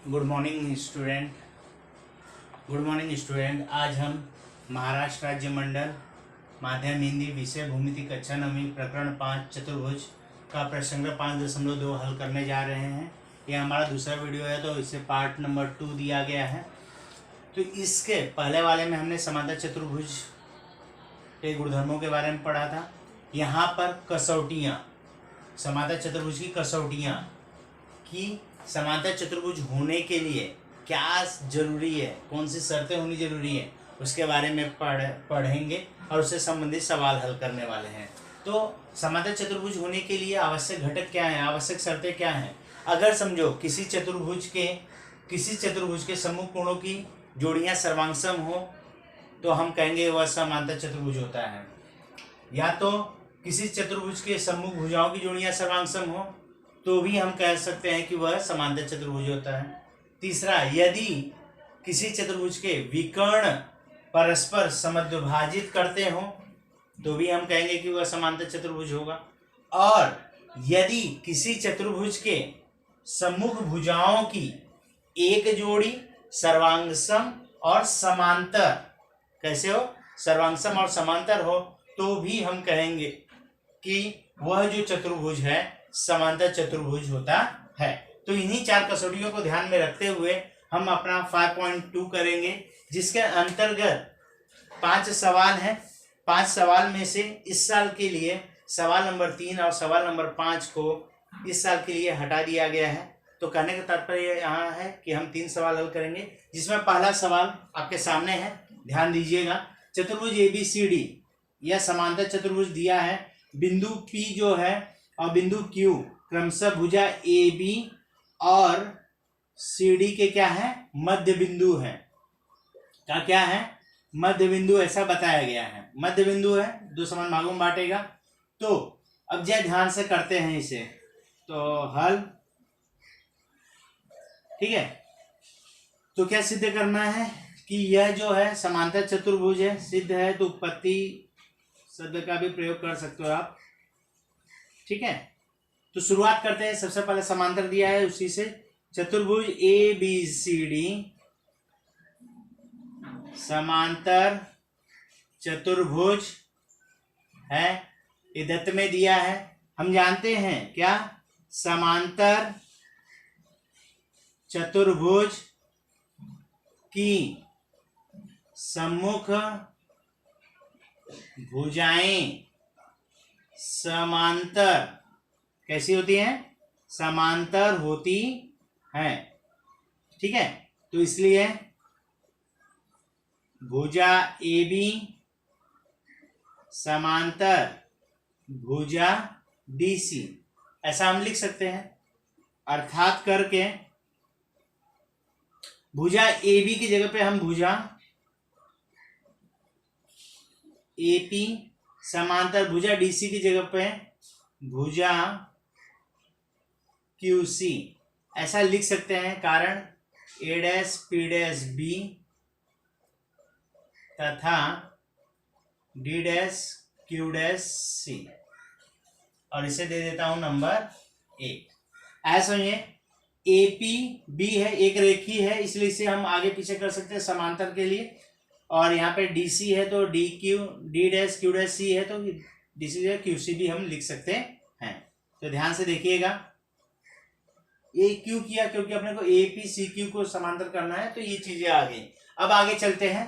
Good morning student. आज हम महाराष्ट्र राज्य मंडल माध्यम हिंदी विषय भूमिति कक्षा 9 प्रकरण 5 चतुर्भुज का प्रश्न संख्या 5.2 हल करने जा रहे हैं। यह हमारा दूसरा वीडियो है, तो इसे पार्ट नंबर 2 दिया गया है। तो इसके पहले वाले में हमने समांतर चतुर्भुज के गुणधर्मों के बारे में पढ़ा था। यहाँ पर कसौटियाँ, समांतर चतुर्भुज की कसौटियाँ कि समांतर चतुर्भुज होने के लिए क्या जरूरी है, कौन सी शर्तें होनी जरूरी है, उसके बारे में पढ़ेंगे और उससे संबंधित सवाल हल करने वाले हैं। तो समांतर चतुर्भुज होने के लिए आवश्यक घटक क्या हैं, आवश्यक शर्तें क्या हैं। अगर समझो किसी चतुर्भुज के सम्मुख कोणों की जोड़ियां सर्वांगसम हो तो हम कहेंगे वह समांतर चतुर्भुज होता है। या तो किसी चतुर्भुज के सम्मुख भुजाओं की जोड़ियां सर्वांगसम हो तो भी हम कह सकते हैं कि वह समांतर चतुर्भुज होता है। तीसरा, यदि किसी चतुर्भुज के विकर्ण परस्पर समद्विभाजित करते हो तो भी हम कहेंगे कि वह समांतर चतुर्भुज होगा। और यदि किसी चतुर्भुज के सम्मुख भुजाओं की एक जोड़ी सर्वांगसम और समांतर, कैसे हो, सर्वांगसम और समांतर हो तो भी हम कहेंगे कि वह जो चतुर्भुज है समांतर चतुर्भुज होता है। तो इन्हीं 4 कसौटियों को ध्यान में रखते हुए हम अपना 5.2 करेंगे, जिसके अंतर्गत 5 सवाल हैं। 5 सवाल में से इस साल के लिए सवाल नंबर 3 और सवाल नंबर 5 को इस साल के लिए हटा दिया गया है। तो कहने का तात्पर्य यहाँ है कि हम 3 सवाल हल करेंगे, जिसमें पहला सवाल आपके सामने है, ध्यान दीजिएगा। चतुर्भुज ABCD यह समांतर चतुर्भुज दिया है। बिंदु P जो है और बिंदु Q क्रमशः भुजा AB और CD के क्या है, मध्य बिंदु है। क्या है, मध्य बिंदु, ऐसा बताया गया है। मध्य बिंदु है, 2 समान भागों में बांटेगा। तो अब जय ध्यान से करते हैं इसे, तो हल, ठीक है। तो क्या सिद्ध करना है कि यह जो है समांतर चतुर्भुज है, सिद्ध है। तो उत्पत्ति शब्द का भी प्रयोग कर सकते हो आप, ठीक है। तो शुरुआत करते हैं। सबसे पहले समांतर दिया है, उसी से चतुर्भुज ABCD समांतर चतुर्भुज है, ये दत्त में दिया है। हम जानते हैं क्या, समांतर चतुर्भुज की सम्मुख भुजाएं समांतर कैसी होती हैं, समांतर होती हैं, ठीक है। तो इसलिए भुजा AB समांतर भुजा DC, ऐसा हम लिख सकते हैं। अर्थात करके भुजा AB की जगह पे हम भुजा AP समांतर भुजा DC की जगह पे भुजा QC ऐसा लिख सकते हैं। कारण A'P' तथा D'Q' और इसे दे देता हूं नंबर 1। ऐसा समझिए, APB है, एक रेखी है, इसलिए इसे हम आगे पीछे कर सकते हैं समांतर के लिए। और यहाँ पे DC है तो D'Q' है तो DC QC भी हम लिख सकते हैं। तो ध्यान से देखिएगा, ये क्यों किया, क्योंकि अपने को APCQ को समांतर करना है, तो ये चीजें आ गई। अब आगे चलते हैं।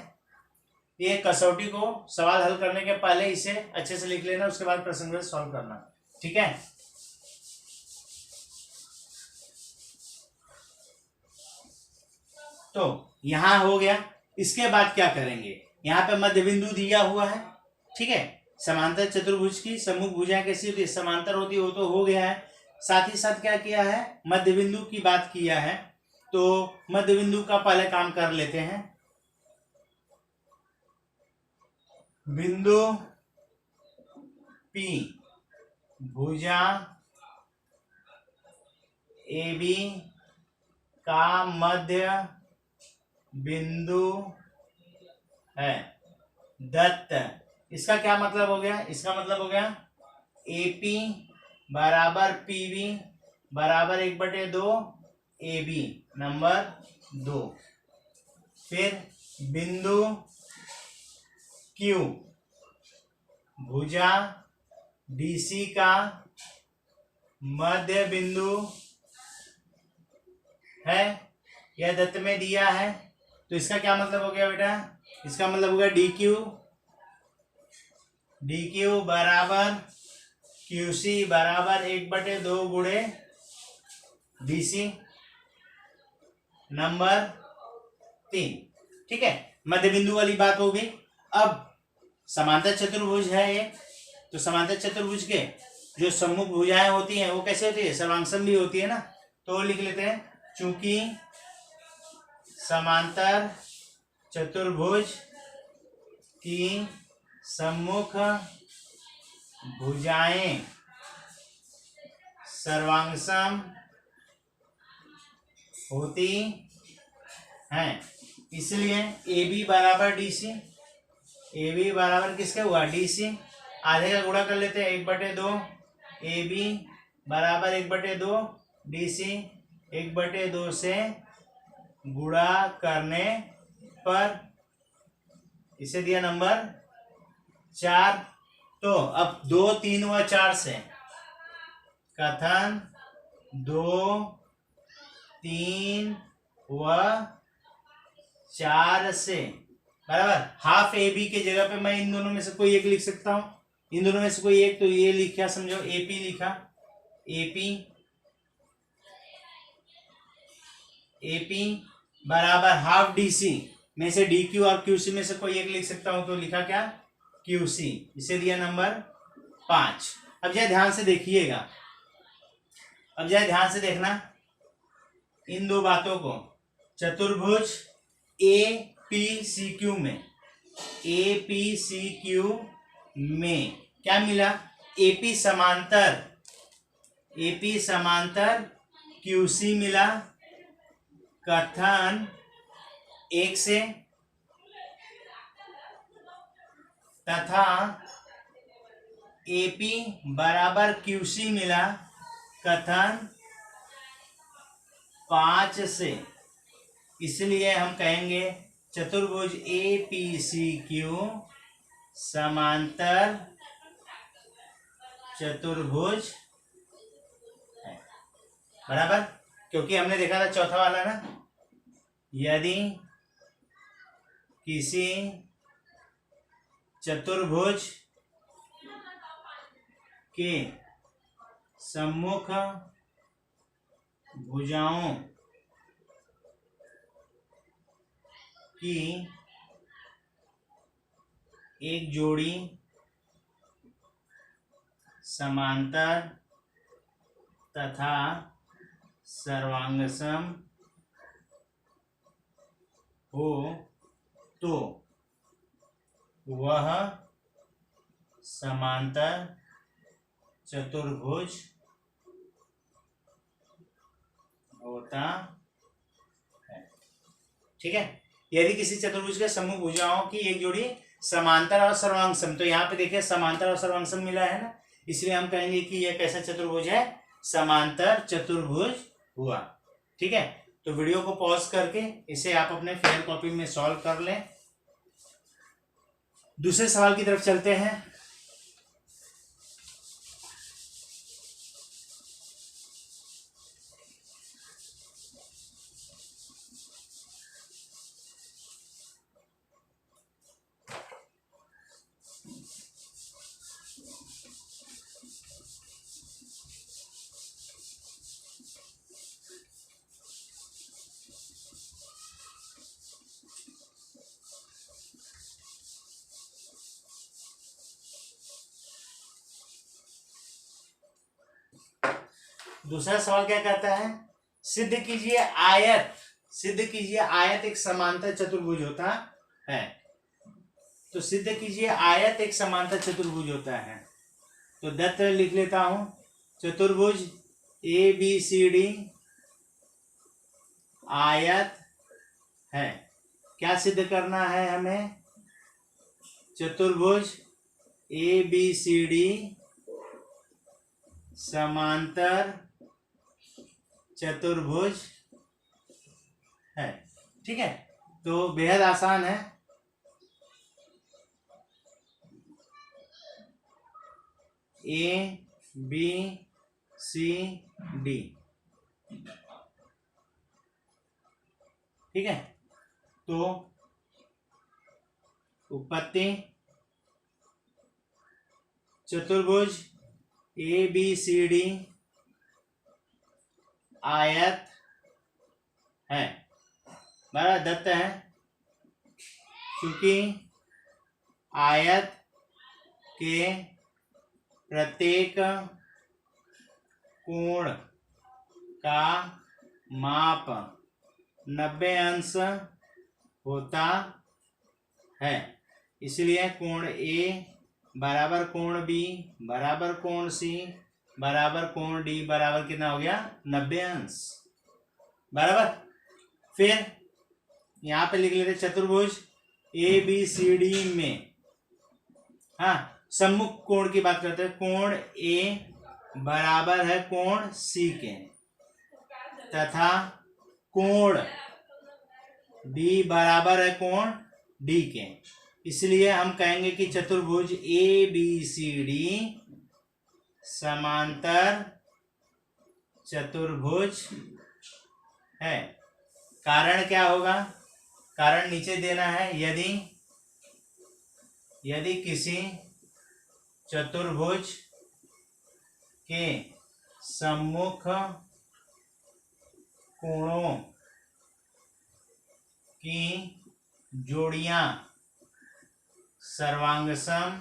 ये कसौटी को सवाल हल करने के पहले इसे अच्छे से लिख लेना, उसके बाद प्रश्न सॉल्व करना, ठीक है। तो यहां हो गया। इसके बाद क्या करेंगे, यहाँ पे मध्य बिंदु दिया हुआ है, ठीक है। समांतर चतुर्भुज की सम्मुख भुजाएं कैसी होती है, समांतर होती है, वो तो हो गया है। साथ ही साथ क्या किया है, मध्य बिंदु की बात किया है। तो मध्य बिंदु का पहले काम कर लेते हैं। बिंदु P भुजा AB का मध्य बिंदु है, दत्त। इसका क्या मतलब हो गया, इसका मतलब हो गया AP बराबर PB बराबर 1/2 ए बी नंबर 2। फिर बिंदु क्यू भुजा डीसी का मध्य बिंदु है, यह दत्त में दिया है। तो इसका क्या मतलब हो गया बेटा? इसका मतलब हो गया डी क्यू बराबर क्यू सी बराबर 1/2 गुणे डी सी नंबर 3। ठीक है, मध्य बिंदु वाली बात हो गई। अब समांतर चतुर्भुज है ये, तो समांतर चतुर्भुज के जो सम्मुख भुजाएं होती हैं वो कैसे होती है? सर्वांगसम भी होती है ना। तो लिख लेते हैं, चूंकि समांतर चतुर्भुज की सम्मुख भुजाएं सर्वांगसम होती हैं, इसलिए ए बी बराबर डी सी, ए बी बराबर किसका हुआ? D C. आधे का गुणा कर लेते हैं, 1/2 ए बी बराबर 1/2 डी सी, 1/2 से गुणा करने पर इसे दिया नंबर 4। तो अब 2, 3 व 4 से कथन 2, 3 व 4 से बराबर हाफ ए बी के जगह पे मैं इन दोनों में से कोई एक लिख सकता हूं। इन दोनों में से कोई एक, तो ये लिखा समझो एपी लिखा, एपी बराबर हाफ डीसी में से डी क्यू और क्यू सी में से कोई एक लिख सकता हूं, तो लिखा क्या? Q C. इसे दिया नंबर 5। अब जरा ध्यान से देखिएगा, अब जरा ध्यान से देखना इन दो बातों को। चतुर्भुज ए पी सी क्यू में, ए पी सी क्यू में क्या मिला? एपी समांतर क्यू सी मिला कथन 1 से, तथा एपी बराबर क्यू सी मिला कथन 5 से। इसलिए हम कहेंगे चतुर्भुज ए पी सी क्यू समांतर चतुर्भुज है, बराबर। क्योंकि हमने देखा था चौथा वाला ना, यदि किसी चतुर्भुज के सम्मुख भुजाओं की एक जोड़ी समांतर तथा सर्वांगसम हो तो वह समांतर चतुर्भुज होता है। ठीक है, यदि किसी चतुर्भुज के समूह भुजाओं की एक जोड़ी समांतर और सर्वांगसम, तो यहाँ पे देखिए समांतर और सर्वांगसम मिला है ना, इसलिए हम कहेंगे कि यह कैसा चतुर्भुज है? समांतर चतुर्भुज हुआ। ठीक है, तो वीडियो को पॉज करके इसे आप अपने फेयर कॉपी में सॉल्व कर लें। दूसरे सवाल की तरफ चलते हैं। दूसरा सवाल क्या कहता है? सिद्ध कीजिए आयत एक समांतर चतुर्भुज होता है। तो सिद्ध कीजिए आयत एक समांतर चतुर्भुज होता है। तो दत्त लिख लेता हूं, चतुर्भुज ए बी सी डी आयत है। क्या सिद्ध करना है हमें? चतुर्भुज ए बी सी डी समांतर चतुर्भुज है। ठीक है, तो बेहद आसान है। A B C D. ठीक है, तो उत्पत्ति चतुर्भुज ए बी सी डी आयत है, बड़ा दत्त है, क्योंकि आयत के प्रत्येक कोण का माप 90 अंश होता है। इसलिए कोण ए बराबर कोण बी बराबर कोण सी बराबर कोण डी बराबर कितना हो गया? 90 अंश। बराबर। फिर यहाँ पे लिख लेते चतुर्भुज ए बी सी डी में, हाँ, सम्मुख कोण की बात करते हैं। कोण ए बराबर है कोण सी के तथा कोण बी बराबर है कोण डी के। इसलिए हम कहेंगे कि चतुर्भुज ए बी सी डी समांतर चतुर्भुज है। कारण क्या होगा? कारण नीचे देना है। यदि किसी चतुर्भुज के सम्मुख कोणों की जोड़ियां सर्वांगसम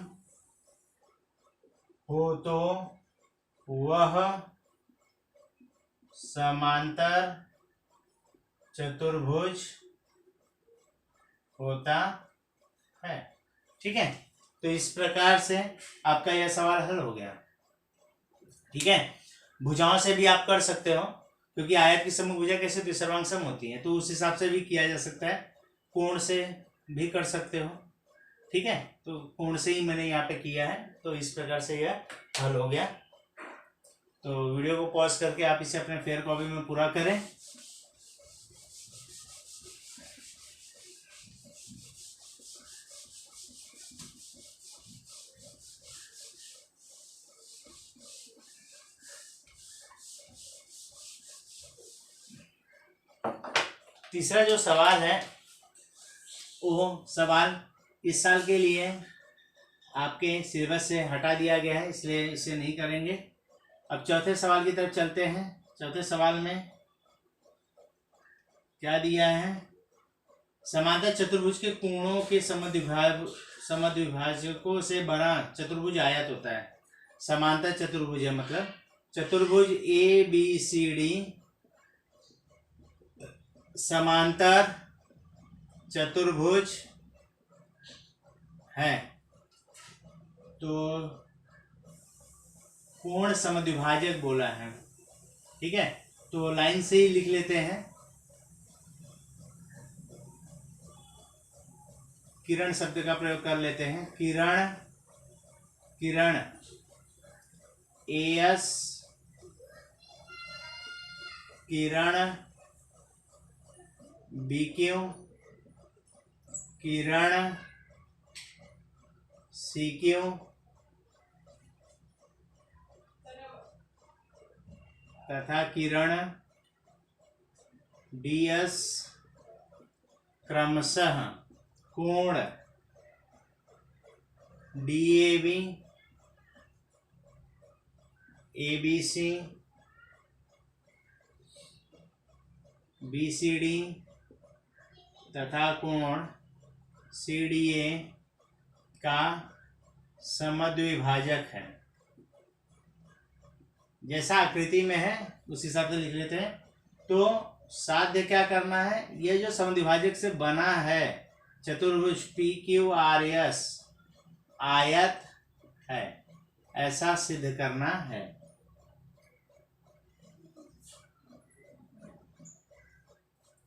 हो तो वह समांतर चतुर्भुज होता है। ठीक है, तो इस प्रकार से आपका यह सवाल हल हो गया। ठीक है, भुजाओं से भी आप कर सकते हो, क्योंकि आयत की सम्मुख भुजा कैसे होती है? सर्वांग सम होती है, तो उस हिसाब से भी किया जा सकता है। कोण से भी कर सकते हो। ठीक है, तो कोण से ही मैंने यहाँ पे किया है, तो इस प्रकार से यह हल हो गया। तो वीडियो को पॉज करके आप इसे अपने फेयर कॉपी में पूरा करें। तीसरा जो सवाल है वो सवाल इस साल के लिए आपके सिलेबस से हटा दिया गया है, इसलिए इसे नहीं करेंगे। अब चौथे सवाल की तरफ चलते हैं। चौथे सवाल में क्या दिया है? समांतर चतुर्भुज के कोणों के समद्विभाजकों से बना चतुर्भुज आयत होता है। समांतर चतुर्भुज है, मतलब चतुर्भुज ए बी सी डी समांतर चतुर्भुज है, तो कोण समद्विभाजक बोला है। ठीक है, तो लाइन से ही लिख लेते हैं। किरण शब्द का प्रयोग कर लेते हैं। किरण एस किरण BQ किरण CQ तथा किरण DS क्रमशः कोण DAB ABC BCD तथा कोण CDA का समद्विभाजक है। जैसा आकृति में है उस हिसाब से लिख लेते हैं। तो साध्य क्या करना है? ये जो समद्विभाजक से बना है चतुर्भुज PQRS आयत है, ऐसा सिद्ध करना है।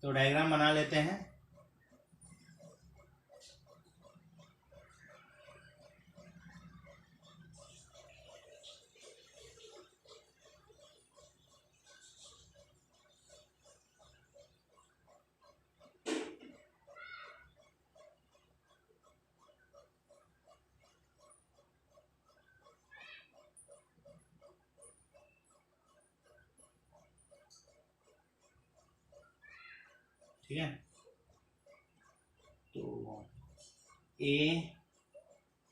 तो डायग्राम बना लेते हैं। ठीक है, तो A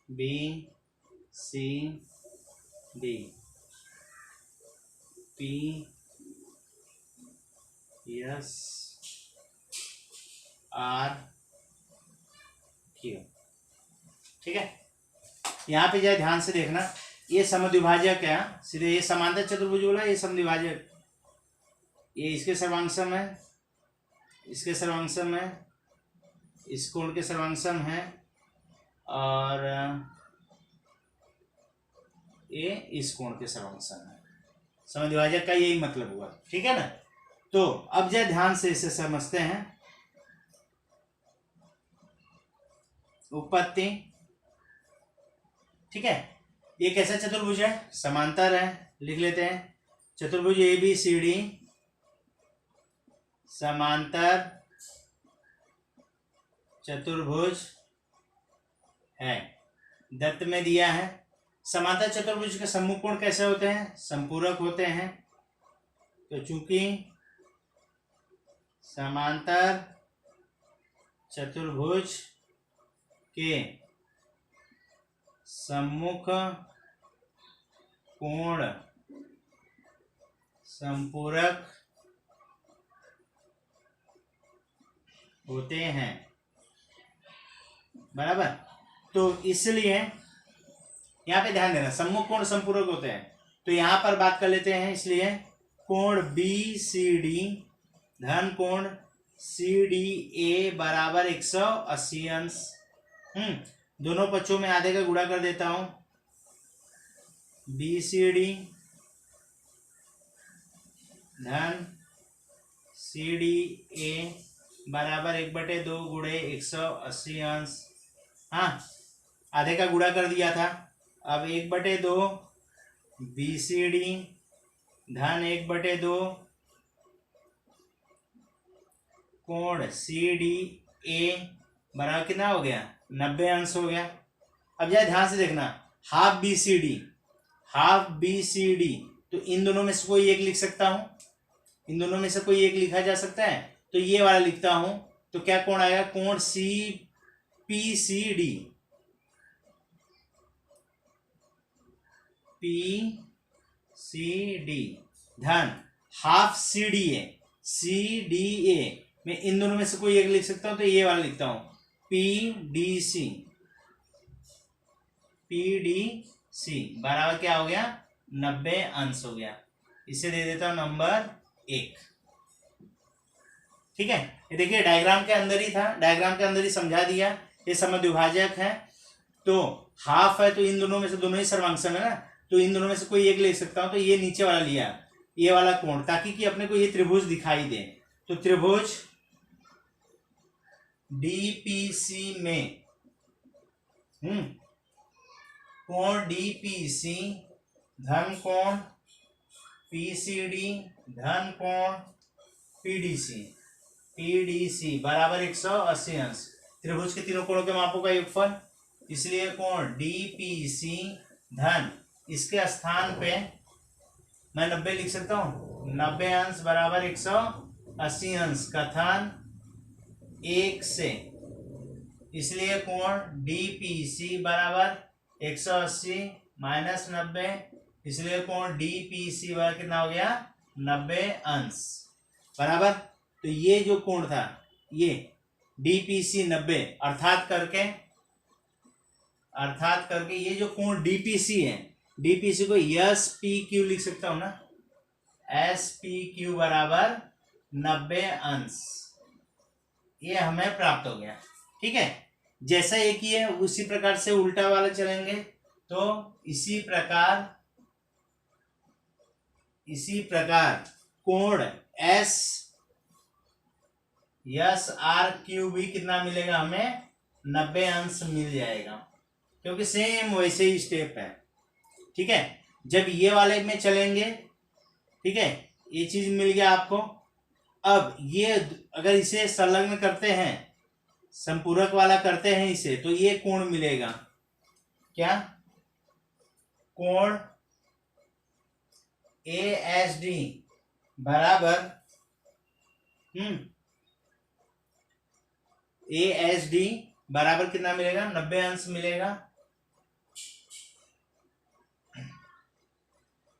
B C D P S R Q. ठीक है, यहाँ पे जाए ध्यान से देखना, ये समद्विभाजक है, सीधे ये समांतर चतुर्भुज बोला, ये समद्विभाजक, ये इसके सर्वांगसम है, इसके सर्वांगसम है, इस कोण के सर्वांगसम है, और ये इस कोण के सर्वांगसम है। समद्विभाजक का यही मतलब हुआ। ठीक है ना, तो अब जाए ध्यान से इसे समझते हैं। उत्पत्ति, ठीक है, ये कैसा चतुर्भुज है, समांतर है, लिख लेते हैं, चतुर्भुज ए बी सी डी समांतर चतुर्भुज है, दत्त में दिया है। समांतर चतुर्भुज के सम्मुख कोण कैसे होते हैं, संपूरक होते हैं। तो चूंकि समांतर चतुर्भुज के सम्मुख कोण संपूरक होते हैं, बराबर। तो इसलिए यहाँ पे ध्यान देना, सम्मुख कोण संपूरक होते हैं, तो यहाँ पर बात कर लेते हैं। इसलिए कोण बी सी डी धन कोण सी डी ए बराबर 180 अंश। दोनों पक्षों में आधे का गुणा कर देता हूं, बी सी डी धन सी डी ए बराबर 1/2 गुणे 180 अंश। हाँ, आधे का गुणा कर दिया था, अब 1/2 बी सी डी धन 1/2 कोण सी डी ए बराबर कितना हो गया, 90 अंश हो गया। अब जरा ध्यान से देखना, हाफ बी सी डी, तो इन दोनों में से कोई एक लिख सकता हूं, इन दोनों में से कोई एक लिखा जा सकता है, तो ये वाला लिखता हूं। तो क्या कोण आएगा, कोण C P C D, P C D धन half C D A, C D A में इन दोनों में से कोई एक लिख सकता हूं, तो ये वाला लिखता हूं, पी डी सी बराबर क्या हो गया, 90 अंश हो गया। इसे दे देता हूं नंबर 1। ठीक है, ये देखिए डायग्राम के अंदर ही था, डायग्राम के अंदर ही समझा दिया। ये समद्विभाजक है, तो हाफ है, तो इन दोनों में से दोनों ही सर्वांगसम है ना, तो इन दोनों में से कोई एक ले सकता हूं, तो ये नीचे वाला लिया, ये वाला कोण, ताकि कि अपने को ये त्रिभुज दिखाई दे। तो त्रिभुज डीपीसी में कोण डीपीसी धन कोण पीसीडी धन कोण पीडीसी बराबर 180 अंश। त्रिभुज के तीनों कोणों के मापों का योगफल, इसलिए कोण डीपीसी धन इसके स्थान पे मैं 90 लिख सकता हूँ, 90 अंश बराबर 180 अंश कथन 1 से, इसलिए कोण डीपीसी बराबर 180 माइनस 90, इसलिए कोण डीपीसी बराबर कितना हो गया, 90 अंश, बराबर। तो ये जो कोण था, ये डीपीसी 90, अर्थात करके ये जो कोण डीपीसी है, डीपीसी को एस पी क्यू लिख सकता हूं ना, एस पी क्यू बराबर 90 अंश, ये हमें प्राप्त हो गया। ठीक है, जैसा एक ही है उसी प्रकार से उल्टा वाला चलेंगे, तो इसी प्रकार कोण एस आर क्यू भी कितना मिलेगा, हमें 90 अंश मिल जाएगा, क्योंकि सेम वैसे ही स्टेप है। ठीक है, जब ये वाले में चलेंगे, ठीक है, ये चीज मिल गया आपको। अब ये अगर इसे संलग्न करते हैं, संपूरक वाला करते हैं इसे, तो ये कोण मिलेगा, क्या, कोण ए एस डी बराबर ASD बराबर कितना मिलेगा, 90 अंश मिलेगा।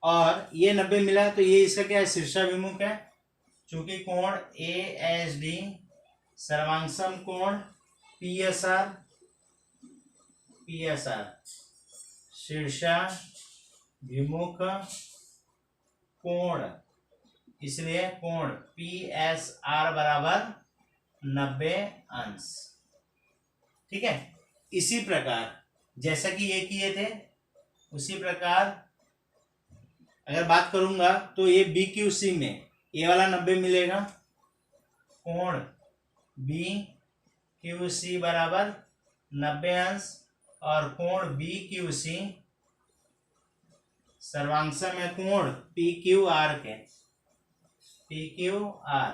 और ये 90 मिला तो ये इसका क्या है, शीर्षाभिमुख है। चूंकि कोण ASD सर्वांगसम कोण PSR शीर्षाभिमुख कोण, इसलिए कोण PSR बराबर 90 अंश। ठीक है। इसी प्रकार जैसा कि ये किए थे उसी प्रकार अगर बात करूंगा तो ये BQC में ये वाला 90 मिलेगा, कोण BQC बराबर 90 अंश, और कोण BQC सर्वांगसम है कोण PQR के, PQR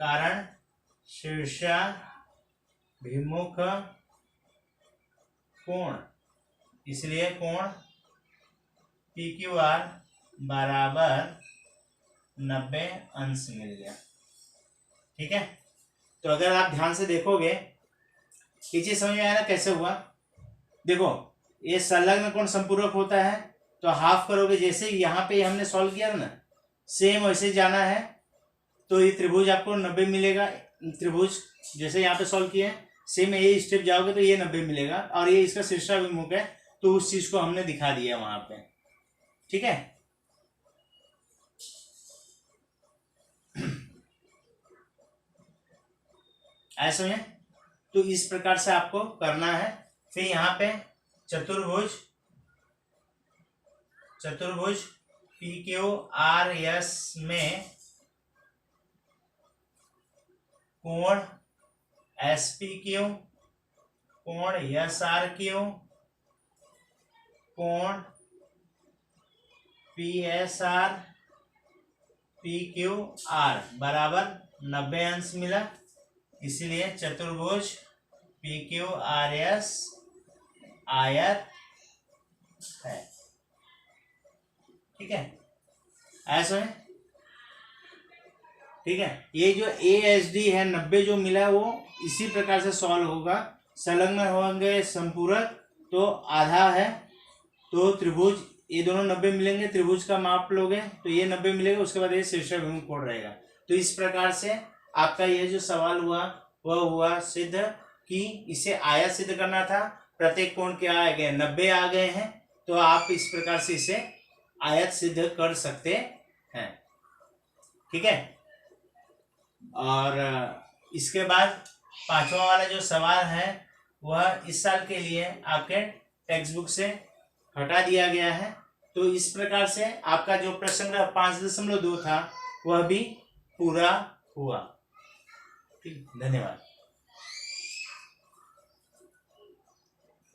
कारण शीर्षाभिमुख कोण, इसलिए कोण PQR बराबर 90 अंश मिल गया। ठीक है। तो अगर आप ध्यान से देखोगे ये चीज समझ में आया ना कैसे हुआ। देखो ये संलग्न कोण संपूरक होता है तो हाफ करोगे, जैसे यहाँ पे हमने सॉल्व किया ना सेम वैसे जाना है तो ये त्रिभुज आपको 90 मिलेगा। त्रिभुज जैसे यहाँ पे सॉल्व किए सेम यही स्टेप जाओगे तो ये 90 मिलेगा, और ये इसका शीर्षाभिमुख है तो उस चीज को हमने दिखा दिया वहां पे। ठीक है। ऐसे में तो इस प्रकार से आपको करना है। फिर यहाँ पे चतुर्भुज PQRS में कोण SPQ, कोण SRQ, कोण PSR PQR बराबर 90 अंश मिला, इसलिए चतुर्भुज PQRS आयत है। ठीक है। ऐसा है। ठीक है। ये जो ASD है 90 जो मिला है वो इसी प्रकार से सॉल्व होगा। संलग्न होंगे संपूरक तो आधा है, तो त्रिभुज ये दोनों 90 मिलेंगे, त्रिभुज का माप लोगे तो ये 90 मिलेगा, उसके बाद ये शीर्षाभिमुख कोण रहेगा। तो इस प्रकार से आपका ये जो सवाल हुआ वह हुआ सिद्ध कि इसे आयत सिद्ध करना था। प्रत्येक कोण क्या आ गए, 90 आ गए हैं, तो आप इस प्रकार से इसे आयत सिद्ध कर सकते हैं। ठीक है। और इसके बाद पांचवा वाला जो सवाल है वह इस साल के लिए आपके टेक्स्ट बुक से हटा दिया गया है। तो इस प्रकार से आपका जो प्रश्न 5.2 था वह भी पूरा हुआ। ठीक, धन्यवाद।